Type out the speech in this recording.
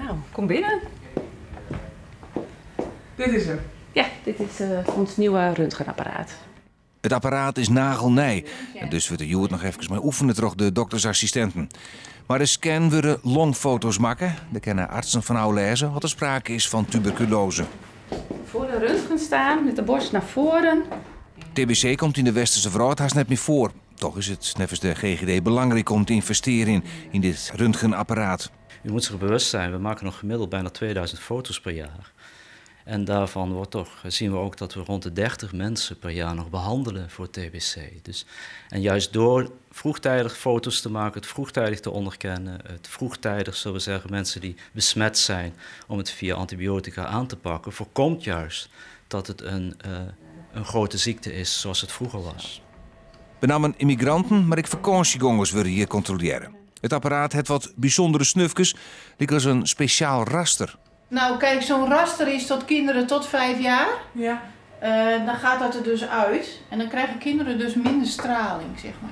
Nou, kom binnen. Dit is hem. Ja, dit is ons nieuwe röntgenapparaat. Het apparaat is nagelnij. En dus wordt de Joert nog even mee oefenen, toch de doktersassistenten. Maar de scan willen longfoto's maken. Daar kennen artsen van oude lezen wat er sprake is van tuberculose. Voor de röntgen staan, met de borst naar voren. TBC komt in de westerse wereld haast net meer voor. Toch is het, nevens de GGD, belangrijk om te investeren in dit röntgenapparaat. U moet zich bewust zijn, we maken nog gemiddeld bijna 2000 foto's per jaar. En daarvan zien we ook dat we rond de 30 mensen per jaar nog behandelen voor TBC. En juist door vroegtijdig foto's te maken, het vroegtijdig te onderkennen, het vroegtijdig, zullen we zeggen, mensen die besmet zijn, om het via antibiotica aan te pakken, voorkomt juist dat het een grote ziekte is zoals het vroeger was. Benamen immigranten, maar ook vakantiegangers willen hier controleren. Het apparaat heeft wat bijzondere snufjes, lijkt als een speciaal raster. Nou kijk, zo'n raster is tot kinderen tot 5 jaar. Ja. Dan gaat dat er dus uit. En dan krijgen kinderen dus minder straling, zeg maar.